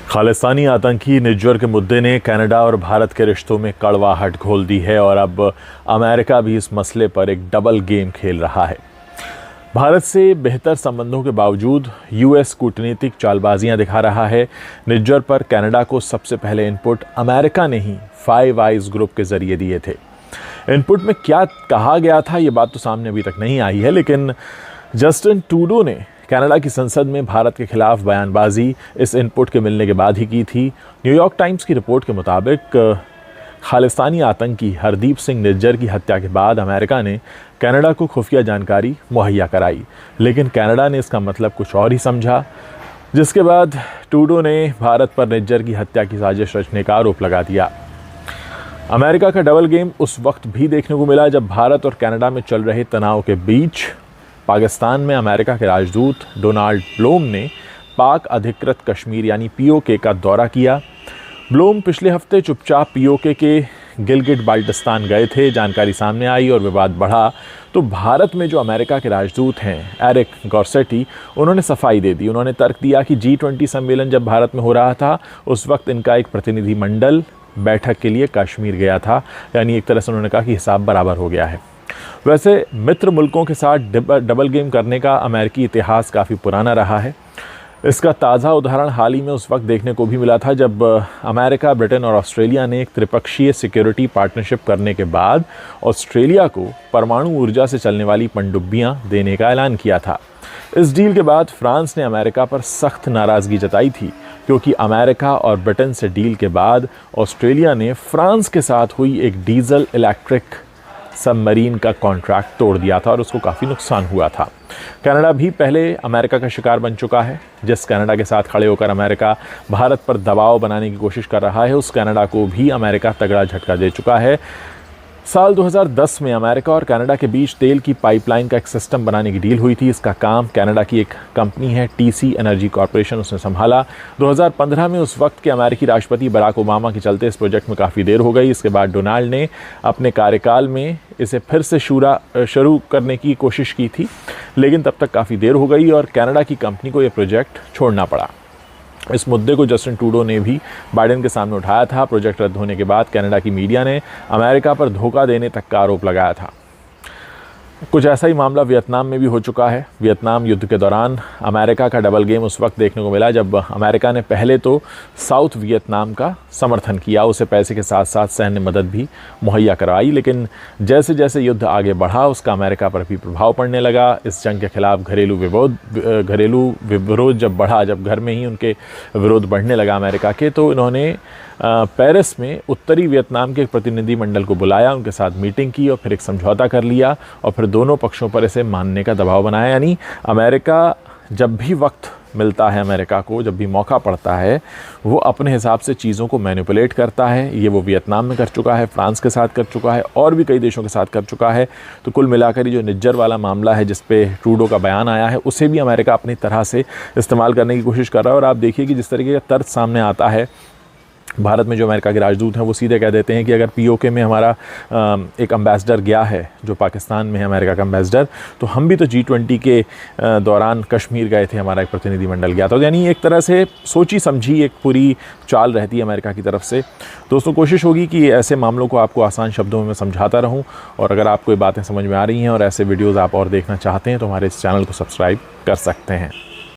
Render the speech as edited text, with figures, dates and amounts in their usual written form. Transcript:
खालिस्तानी आतंकी निज्जर के मुद्दे ने कनाडा और भारत के रिश्तों में कड़वाहट घोल दी है और अब अमेरिका भी इस मसले पर एक डबल गेम खेल रहा है। भारत से बेहतर संबंधों के बावजूद यूएस कूटनीतिक चालबाजियां दिखा रहा है। निज्जर पर कनाडा को सबसे पहले इनपुट अमेरिका ने ही फाइव आइज ग्रुप के जरिए दिए थे। इनपुट में क्या कहा गया था ये बात तो सामने अभी तक नहीं आई है, लेकिन जस्टिन ट्रूडो ने कनाडा की संसद में भारत के खिलाफ बयानबाजी इस इनपुट के मिलने के बाद ही की थी। न्यूयॉर्क टाइम्स की रिपोर्ट के मुताबिक खालिस्तानी आतंकी हरदीप सिंह निज्जर की हत्या के बाद अमेरिका ने कनाडा को खुफिया जानकारी मुहैया कराई, लेकिन कनाडा ने इसका मतलब कुछ और ही समझा, जिसके बाद ट्रूडो ने भारत पर निज्जर की हत्या की साजिश रचने का आरोप लगा दिया। अमेरिका का डबल गेम उस वक्त भी देखने को मिला जब भारत और कनाडा में चल रहे तनाव के बीच पाकिस्तान में अमेरिका के राजदूत डोनाल्ड ब्लूम ने पाक अधिकृत कश्मीर यानी पीओके का दौरा किया। ब्लूम पिछले हफ्ते चुपचाप पीओके के गिलगिट बाल्टिस्तान गए थे। जानकारी सामने आई और विवाद बढ़ा तो भारत में जो अमेरिका के राजदूत हैं एरिक गॉर्सेटी, उन्होंने सफाई दे दी। उन्होंने तर्क दिया कि G20 सम्मेलन जब भारत में हो रहा था उस वक्त इनका एक प्रतिनिधिमंडल बैठक के लिए कश्मीर गया था, यानी एक तरह से उन्होंने कहा कि हिसाब बराबर हो गया है। वैसे मित्र मुल्कों के साथ डबल गेम करने का अमेरिकी इतिहास काफ़ी पुराना रहा है। इसका ताज़ा उदाहरण हाल ही में उस वक्त देखने को भी मिला था जब अमेरिका, ब्रिटेन और ऑस्ट्रेलिया ने एक त्रिपक्षीय सिक्योरिटी पार्टनरशिप करने के बाद ऑस्ट्रेलिया को परमाणु ऊर्जा से चलने वाली पनडुब्बियां देने का ऐलान किया था। इस डील के बाद फ्रांस ने अमेरिका पर सख्त नाराज़गी जताई थी, क्योंकि अमेरिका और ब्रिटेन से डील के बाद ऑस्ट्रेलिया ने फ्रांस के साथ हुई एक डीजल इलेक्ट्रिक सबमरीन का कॉन्ट्रैक्ट तोड़ दिया था और उसको काफ़ी नुकसान हुआ था। कनाडा भी पहले अमेरिका का शिकार बन चुका है। जिस कनाडा के साथ खड़े होकर अमेरिका भारत पर दबाव बनाने की कोशिश कर रहा है, उस कनाडा को भी अमेरिका तगड़ा झटका दे चुका है। साल 2010 में अमेरिका और कनाडा के बीच तेल की पाइपलाइन का एक सिस्टम बनाने की डील हुई थी। इसका काम कनाडा की एक कंपनी है TC एनर्जी कॉरपोरेशन, उसने संभाला। 2015 में उस वक्त के अमेरिकी राष्ट्रपति बराक ओबामा के चलते इस प्रोजेक्ट में काफ़ी देर हो गई। इसके बाद डोनाल्ड ने अपने कार्यकाल में इसे फिर से शुरू करने की कोशिश की थी, लेकिन तब तक काफ़ी देर हो गई और कनाडा की कंपनी को यह प्रोजेक्ट छोड़ना पड़ा। इस मुद्दे को जस्टिन ट्रूडो ने भी बाइडेन के सामने उठाया था। प्रोजेक्ट रद्द होने के बाद कनाडा की मीडिया ने अमेरिका पर धोखा देने तक का आरोप लगाया था। कुछ ऐसा ही मामला वियतनाम में भी हो चुका है। वियतनाम युद्ध के दौरान अमेरिका का डबल गेम उस वक्त देखने को मिला जब अमेरिका ने पहले तो साउथ वियतनाम का समर्थन किया, उसे पैसे के साथ साथ सैन्य मदद भी मुहैया करवाई, लेकिन जैसे जैसे युद्ध आगे बढ़ा उसका अमेरिका पर भी प्रभाव पड़ने लगा। इस जंग के खिलाफ घरेलू विरोध जब बढ़ा, जब घर में ही उनके विरोध बढ़ने लगा अमेरिका के, तो इन्होंने पेरिस में उत्तरी वियतनाम के एक प्रतिनिधिमंडल को बुलाया, उनके साथ मीटिंग की और फिर एक समझौता कर लिया और फिर दोनों पक्षों पर इसे मानने का दबाव बनाया। यानी अमेरिका जब भी वक्त मिलता है, अमेरिका को जब भी मौका पड़ता है, वो अपने हिसाब से चीज़ों को मैनिपुलेट करता है। ये वो वियतनाम में कर चुका है, फ्रांस के साथ कर चुका है और भी कई देशों के साथ कर चुका है। तो कुल मिलाकर ये जो निज्जर वाला मामला है जिस पे ट्रूडो का बयान आया है, उसे भी अमेरिका अपनी तरह से इस्तेमाल करने की कोशिश कर रहा है। और आप देखिए कि जिस तरीके का तर्क सामने आता है, भारत में जो अमेरिका के राजदूत हैं वो सीधे कह देते हैं कि अगर पीओके में हमारा एक एम्बेसडर गया है जो पाकिस्तान में है, अमेरिका का एम्बेसडर, तो हम भी तो G20 के दौरान कश्मीर गए थे, हमारा एक प्रतिनिधिमंडल गया था। यानी एक तरह से सोची समझी एक पूरी चाल रहती है अमेरिका की तरफ से। दोस्तों, कोशिश होगी कि ऐसे मामलों को आपको आसान शब्दों में समझाता रहूँ, और अगर आपको ये बातें समझ में आ रही हैं और ऐसे वीडियोज़ आप और देखना चाहते हैं तो हमारे इस चैनल को सब्सक्राइब कर सकते हैं।